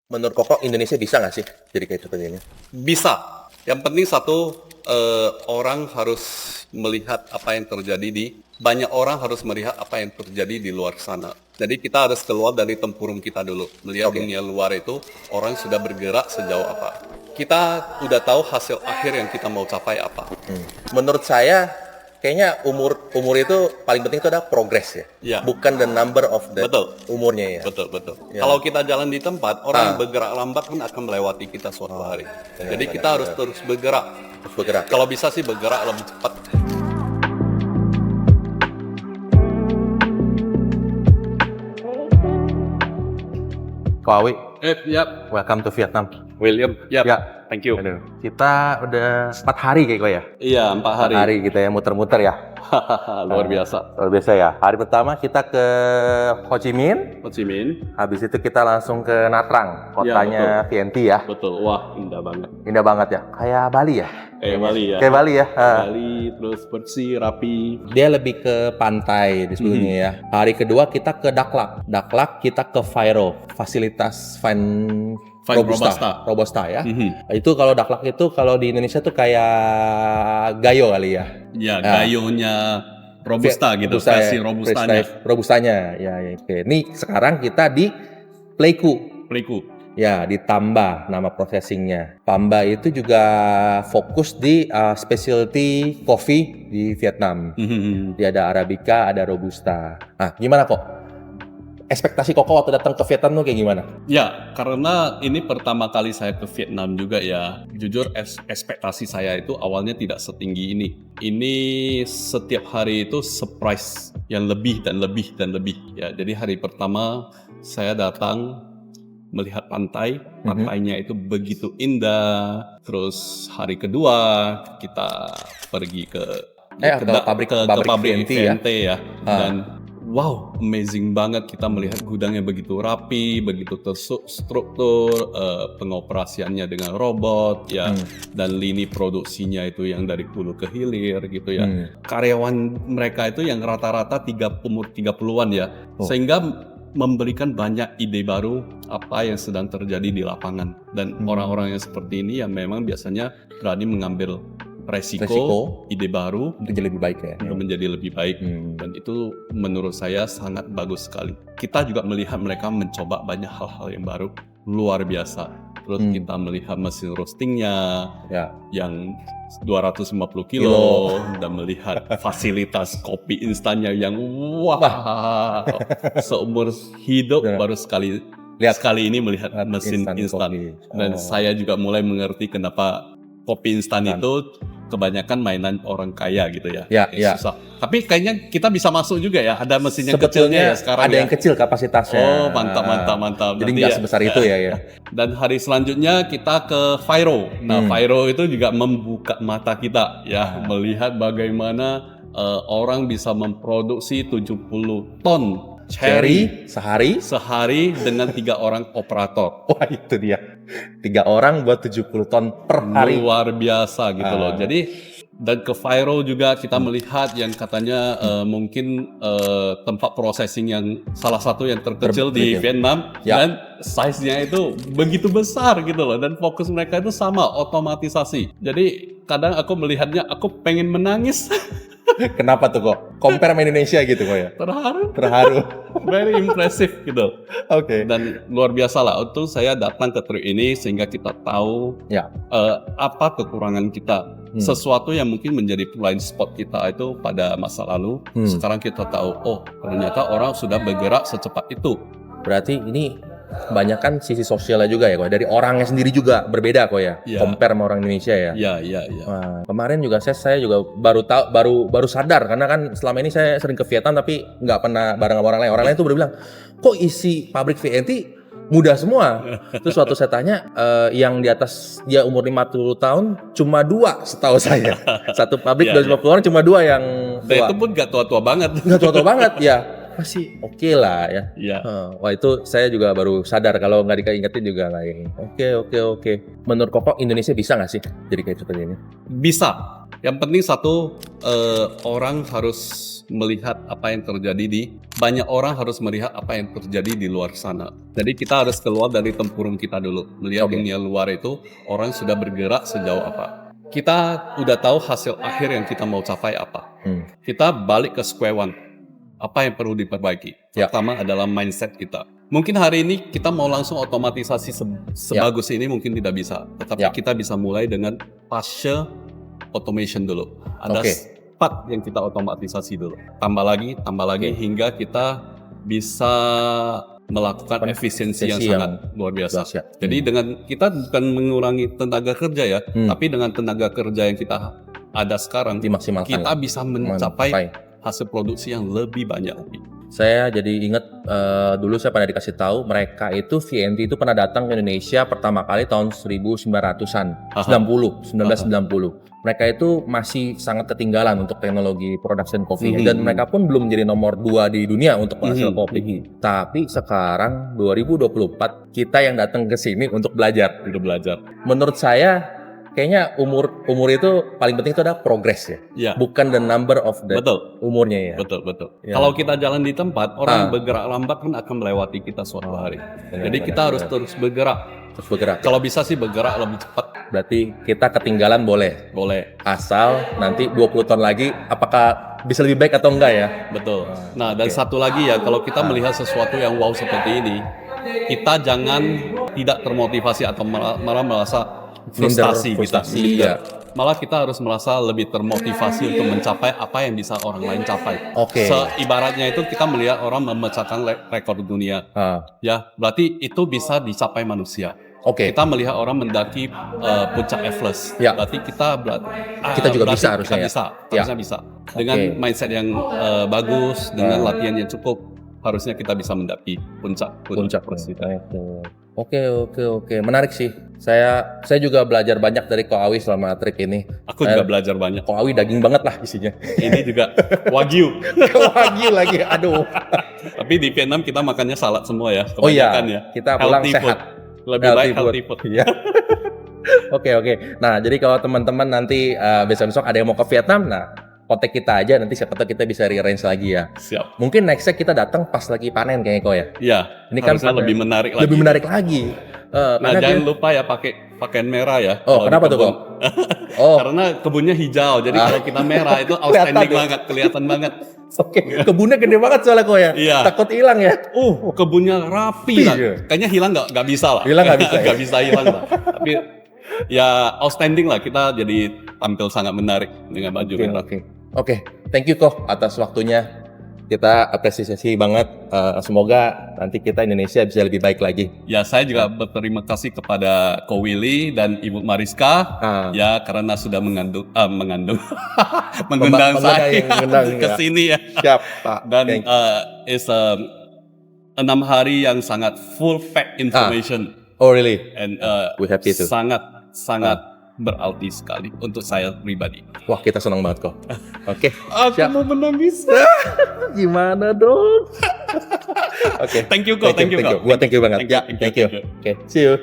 Menurut Koko, Indonesia bisa nggak sih jadi kayak seperti ini? Bisa. Yang penting satu, orang harus melihat apa yang terjadi banyak orang harus melihat apa yang terjadi di luar sana. Jadi kita harus keluar dari tempurung kita dulu. Melihat dunia luar itu, orang sudah bergerak sejauh apa. Kita udah tahu hasil akhir yang kita mau capai apa. Menurut saya, kayaknya umur itu paling penting itu adalah progress ya, Ya. bukan the number of the Betul. umurnya ya. Betul. Ya. Kalau kita jalan di tempat, orang bergerak lambat pun akan melewati kita suatu hari. Jadi kita harus terus bergerak. Terus bergerak. Kalau bisa sih bergerak lebih cepat. Ko Awi, Yap. welcome to Vietnam. William, yap. Ya. Thank you. Aduh, kita udah 4 hari kayak gue ya. Iya, 4 hari. 4 hari kita ya muter-muter ya. Luar biasa. Luar biasa ya. Hari pertama kita ke Ho Chi Minh, Ho Chi Minh. habis itu kita langsung ke Nha Trang, kotanya VNT ya. Betul. Wah, indah banget. Indah banget ya. Kayak Bali ya. Kayak Bali ya. Kayak Bali ya. Bali, terus bersih, rapi. Dia lebih ke pantai di sebelumnya ya. Hari kedua kita ke Daklak. Daklak kita ke Fairo, fasilitas Fine Robusta ya. Itu kalau Daklak itu kalau di Indonesia tuh kayak Gayo kali ya. Ya, gayonya Robusta gitu, versi Robustanya. Robustanya. Ya, oke. Ini sekarang kita di Pleiku. Peliku. Ya, ditambah nama processingnya. Pamba itu juga fokus di specialty coffee di Vietnam. Dia ada Arabica, ada Robusta. Nah, gimana kok? Ekspektasi Koko waktu datang ke Vietnam tuh kayak gimana? Ya, karena ini pertama kali saya ke Vietnam juga ya. Jujur ekspektasi saya itu awalnya tidak setinggi ini. Ini setiap hari itu surprise yang lebih dan lebih dan lebih. Ya, jadi hari pertama saya datang melihat pantai, pantainya itu begitu indah. Terus hari kedua kita pergi ke pabrik VNT ya. Dan wow, amazing banget kita melihat gudangnya begitu rapi, begitu terstruktur, pengoperasiannya dengan robot ya, dan lini produksinya itu yang dari hulu ke hilir gitu ya. Karyawan mereka itu yang rata-rata umur 30-an ya, sehingga memberikan banyak ide baru apa yang sedang terjadi di lapangan. Dan orang-orang yang seperti ini yang memang biasanya berani mengambil resiko, ide baru untuk jadi lebih baik ya. Untuk menjadi lebih baik. Dan itu menurut saya sangat bagus sekali. Kita juga melihat mereka mencoba banyak hal-hal yang baru, luar biasa. Terus kita melihat mesin roastingnya yang 250 kilo dan melihat fasilitas kopi instannya yang wah, seumur hidup baru sekali ini melihat mesin instan. Dan saya juga mulai mengerti kenapa kopi instan itu kebanyakan mainan orang kaya gitu ya. Susah. Tapi kayaknya kita bisa masuk juga ya. Ada mesin yang kecilnya ya sekarang. Ada yang kecil kapasitasnya. Oh, mantap. Jadi nggak sebesar itu ya. Dan hari selanjutnya kita ke Fairo. Nah, Fairo itu juga membuka mata kita ya, melihat bagaimana orang bisa memproduksi 70 ton cherry sehari dengan 3 orang operator. Wah, itu dia. 3 orang buat 70 ton per hari. Luar biasa gitu loh. Jadi dan ke Fairo juga kita melihat yang katanya mungkin tempat processing yang salah satu yang terkecil di Vietnam dan size-nya itu begitu besar gitu loh, dan fokus mereka itu sama, otomatisasi. Jadi kadang aku melihatnya aku pengen menangis. Kenapa tuh kok? Compare sama Indonesia gitu kok ya? Terharu. Very impressive gitu. Oke. Dan luar biasa lah. Untuk saya datang ke trip ini sehingga kita tahu apa kekurangan kita. Sesuatu yang mungkin menjadi blind spot kita itu pada masa lalu. Sekarang kita tahu, oh ternyata orang sudah bergerak secepat itu. Berarti ini kebanyakan sisi sosialnya juga ya kok, dari orangnya sendiri juga berbeda kok ya, compare sama orang Indonesia ya. Iya. Wah, kemarin juga saya juga baru sadar, karena kan selama ini saya sering ke Vietnam tapi nggak pernah bareng sama orang lain. Orang lain tuh baru bilang, kok isi pabrik VNT muda semua. Terus waktu saya tanya, yang di atas dia umur 50 tahun cuma 2 setahu saya. Satu pabrik 250 orang cuma 2 yang tua. Dan itu pun gak tua-tua banget. Gak tua-tua banget ya. Masih oke lah ya. Wah, itu saya juga baru sadar, kalau nggak diingetin juga kayak oke. Menurut Koko, Indonesia bisa nggak sih jadi kayak seperti ini? Bisa. Yang penting satu, orang harus melihat apa yang terjadi banyak orang harus melihat apa yang terjadi di luar sana. Jadi kita harus keluar dari tempurung kita dulu, melihat dunia luar itu orang sudah bergerak sejauh apa. Kita udah tahu hasil akhir yang kita mau capai apa. Kita balik ke square one. Apa yang perlu diperbaiki? Pertama adalah mindset kita. Mungkin hari ini kita mau langsung otomatisasi sebagus ini mungkin tidak bisa. Tetapi kita bisa mulai dengan partial automation dulu. Ada part yang kita otomatisasi dulu. Tambah lagi hingga kita bisa melakukan efisiensi yang sangat luar biasa. Jadi dengan kita bukan mengurangi tenaga kerja ya, tapi dengan tenaga kerja yang kita ada sekarang, kita bisa mencapai hasil produksi yang lebih banyak. Saya jadi ingat dulu saya pernah dikasih tahu mereka itu VNT itu pernah datang ke Indonesia pertama kali tahun 1990. Mereka itu masih sangat ketinggalan untuk teknologi production kopi dan mereka pun belum menjadi nomor 2 di dunia untuk menghasilkan kopi. Tapi sekarang 2024 kita yang datang ke sini untuk belajar. Menurut saya kayaknya umur itu paling penting itu adalah progress ya. Bukan the number of the umurnya ya. Betul. Kalau kita jalan di tempat, orang bergerak lambat kan akan melewati kita suatu hari. Jadi kita harus terus bergerak. Kalau bisa sih bergerak lebih cepat. Berarti kita ketinggalan boleh. Asal nanti 20 tahun lagi apakah bisa lebih baik atau enggak ya. Betul. Nah, dan satu lagi ya, kalau kita melihat sesuatu yang wow seperti ini, kita jangan tidak termotivasi atau malah merasa frustasi. Malah kita harus merasa lebih termotivasi untuk mencapai apa yang bisa orang lain capai. Ibaratnya itu kita melihat orang memecahkan rekor dunia. Ya, berarti itu bisa dicapai manusia. Kita melihat orang mendaki puncak Everest. Berarti kita juga bisa harusnya. Harusnya bisa. Dengan mindset yang bagus, dengan latihan yang cukup, harusnya kita bisa mendaki puncak Everest. Oke. Menarik sih. Saya juga belajar banyak dari Ko Awi selama trip ini. Aku juga belajar banyak. Ko Awi daging banget lah isinya. Ini juga Wagyu. Wagyu lagi, aduh. Tapi di Vietnam kita makannya salad semua ya. Kita pulang healthy sehat. Lebih baik healthy food. Iya. Oke. Nah, jadi kalau teman-teman nanti besok ada yang mau ke Vietnam, nah kontak kita aja, nanti siapa tahu kita bisa rearrange lagi ya. Siap. Mungkin nextnya kita datang pas lagi panen kayaknya Ko ya. Iya. Ini kan lebih menarik lagi. Nah, jangan lupa ya pakai pakaian merah ya. Kenapa tuh Ko? Karena kebunnya hijau, jadi kalau kita merah itu outstanding banget, kelihatan banget. Kebunnya gede banget soalnya Ko ya. Iya. Takut hilang ya. Kebunnya rapi lah. Kayaknya hilang nggak bisa lah. Hilang nggak bisa. Nggak bisa hilang lah. Tapi ya outstanding lah, kita jadi tampil sangat menarik dengan baju merah. Oke, thank you Ko atas waktunya. Kita apresiasi banget. Semoga nanti kita Indonesia bisa lebih baik lagi. Ya, saya juga berterima kasih kepada Ko Willy dan Ibu Mariska ya karena sudah mengundang saya ke sini ya. Siap, Pak. Dan it's 6 hari yang sangat full pack information. Oh really? And we happy too. Sangat berarti sekali untuk saya pribadi. Wah, kita senang banget Ko. Oke. Aku mau menangis. Gimana dong? Thank you Ko. Gua thank you banget. Thank you. Oke, see you.